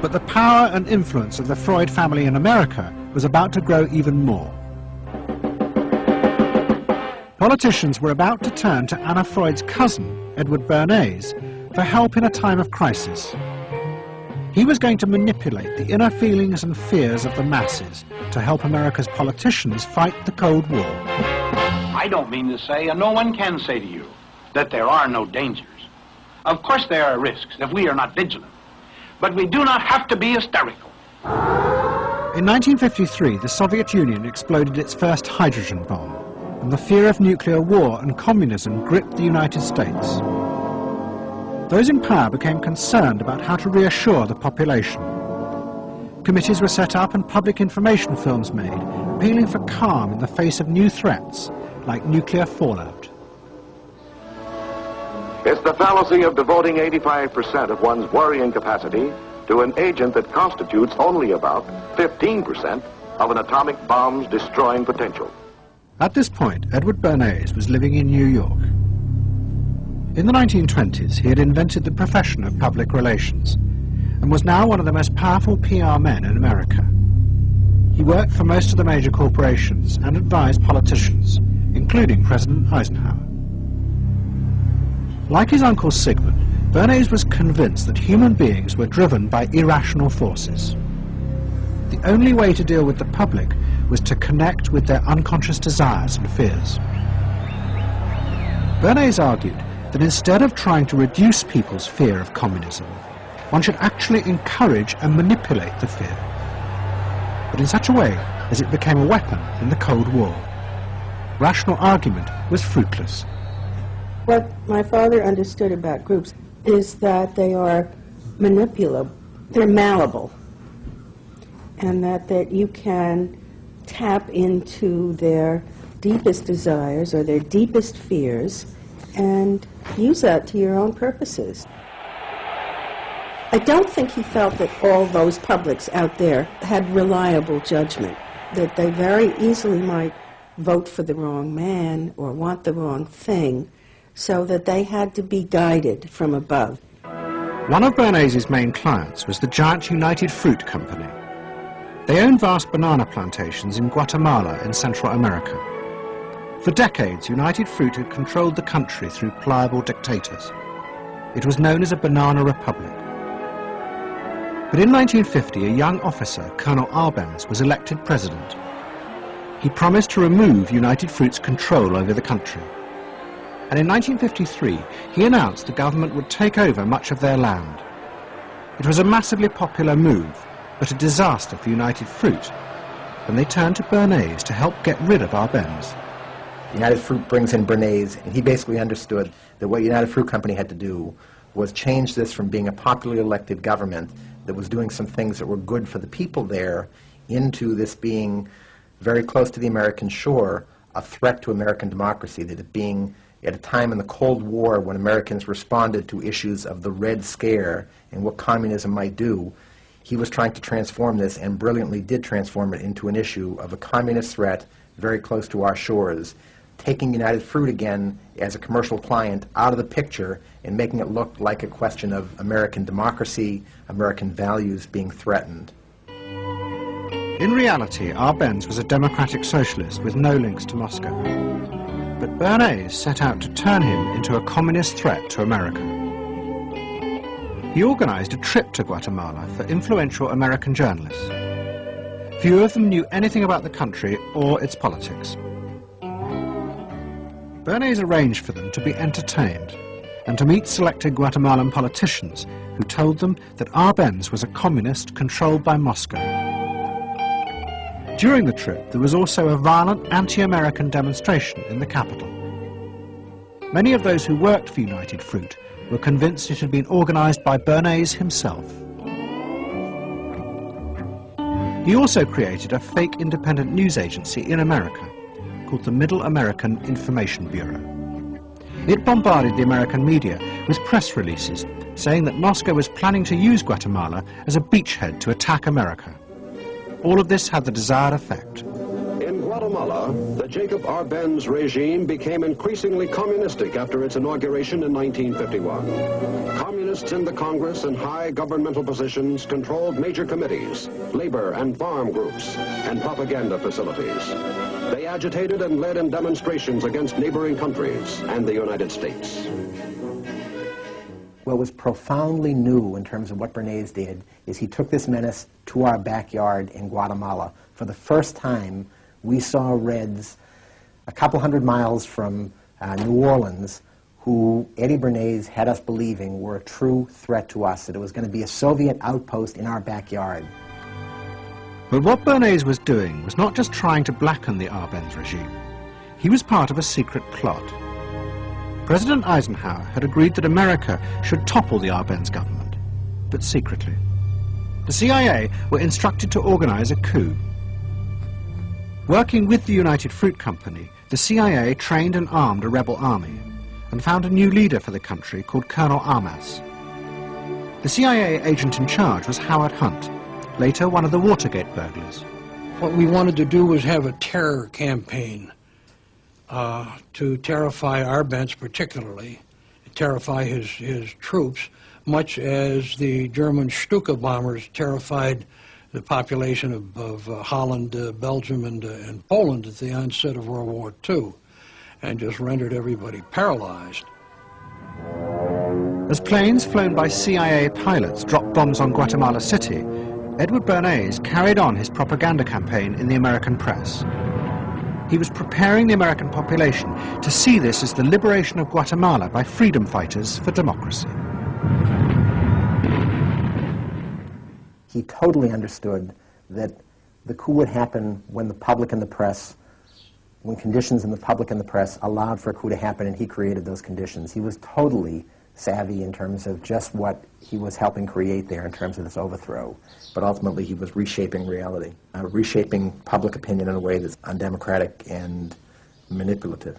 But the power and influence of the Freud family in America was about to grow even more. Politicians were about to turn to Anna Freud's cousin, Edward Bernays, for help in a time of crisis. He was going to manipulate the inner feelings and fears of the masses to help America's politicians fight the Cold War. I don't mean to say, and no one can say to you, that there are no dangers. Of course there are risks if we are not vigilant, but we do not have to be hysterical. In 1953, the Soviet Union exploded its first hydrogen bomb, and the fear of nuclear war and communism gripped the United States. Those in power became concerned about how to reassure the population. Committees were set up and public information films made, appealing for calm in the face of new threats, like nuclear fallout. It's the fallacy of devoting 85% of one's worrying capacity to an agent that constitutes only about 15% of an atomic bomb's destroying potential. At this point, Edward Bernays was living in New York. In the 1920s, he had invented the profession of public relations and was now one of the most powerful PR men in America. He worked for most of the major corporations and advised politicians, including President Eisenhower. Like his uncle Sigmund, Bernays was convinced that human beings were driven by irrational forces. The only way to deal with the public was to connect with their unconscious desires and fears. Bernays argued that instead of trying to reduce people's fear of communism, one should actually encourage and manipulate the fear, but in such a way as it became a weapon in the Cold War. Rational argument was fruitless. What my father understood about groups is that they are manipulable, they're malleable, and that you can tap into their deepest desires or their deepest fears and use that to your own purposes. I don't think he felt that all those publics out there had reliable judgment, that they very easily might vote for the wrong man or want the wrong thing, so that they had to be guided from above. One of Bernays' main clients was the giant United Fruit Company. They owned vast banana plantations in Guatemala in Central America. For decades, United Fruit had controlled the country through pliable dictators. It was known as a banana republic. But in 1950, a young officer, Colonel Arbenz, was elected president. He promised to remove United Fruit's control over the country. And in 1953, he announced the government would take over much of their land. It was a massively popular move, but a disaster for United Fruit, and they turned to Bernays to help get rid of Arbenz. United Fruit brings in Bernays, and he basically understood that what United Fruit Company had to do was change this from being a popularly elected government that was doing some things that were good for the people there into this being very close to the American shore, a threat to American democracy, that it being at a time in the Cold War when Americans responded to issues of the Red Scare and what communism might do. He was trying to transform this, and brilliantly did transform it into an issue of a communist threat very close to our shores, taking United Fruit again as a commercial client out of the picture and making it look like a question of American democracy, American values being threatened. In reality, Arbenz was a democratic socialist with no links to Moscow. But Bernays set out to turn him into a communist threat to America. He organized a trip to Guatemala for influential American journalists. Few of them knew anything about the country or its politics. Bernays arranged for them to be entertained and to meet selected Guatemalan politicians who told them that Arbenz was a communist controlled by Moscow. During the trip, there was also a violent anti-American demonstration in the capital. Many of those who worked for United Fruit were convinced it had been organized by Bernays himself. He also created a fake independent news agency in America called the Middle American Information Bureau. It bombarded the American media with press releases saying that Moscow was planning to use Guatemala as a beachhead to attack America. All of this had the desired effect. In Guatemala, Guatemala, the Jacob Arbenz regime became increasingly communistic after its inauguration in 1951. Communists in the Congress and high governmental positions controlled major committees, labor and farm groups, and propaganda facilities. They agitated and led in demonstrations against neighboring countries and the United States. What was profoundly new in terms of what Bernays did is he took this menace to our backyard in Guatemala. For the first time, we saw Reds a couple hundred miles from New Orleans who Eddie Bernays had us believing were a true threat to us, that it was going to be a Soviet outpost in our backyard. But what Bernays was doing was not just trying to blacken the Arbenz regime. He was part of a secret plot. President Eisenhower had agreed that America should topple the Arbenz government, but secretly. The CIA were instructed to organize a coup. Working with the United Fruit Company, the CIA trained and armed a rebel army and found a new leader for the country called Colonel Armas. The CIA agent in charge was Howard Hunt, later one of the Watergate burglars. What we wanted to do was have a terror campaign to terrify Arbenz particularly, terrify his troops, much as the German Stuka bombers terrified the population of Holland, Belgium, and Poland at the onset of World War II, and just rendered everybody paralyzed. As planes flown by CIA pilots dropped bombs on Guatemala City, Edward Bernays carried on his propaganda campaign in the American press. He was preparing the American population to see this as the liberation of Guatemala by freedom fighters for democracy. He totally understood that the coup would happen when the public and the press, when conditions in the public and the press allowed for a coup to happen, and he created those conditions. He was totally savvy in terms of just what he was helping create there in terms of this overthrow. But ultimately he was reshaping reality, reshaping public opinion in a way that's undemocratic and manipulative.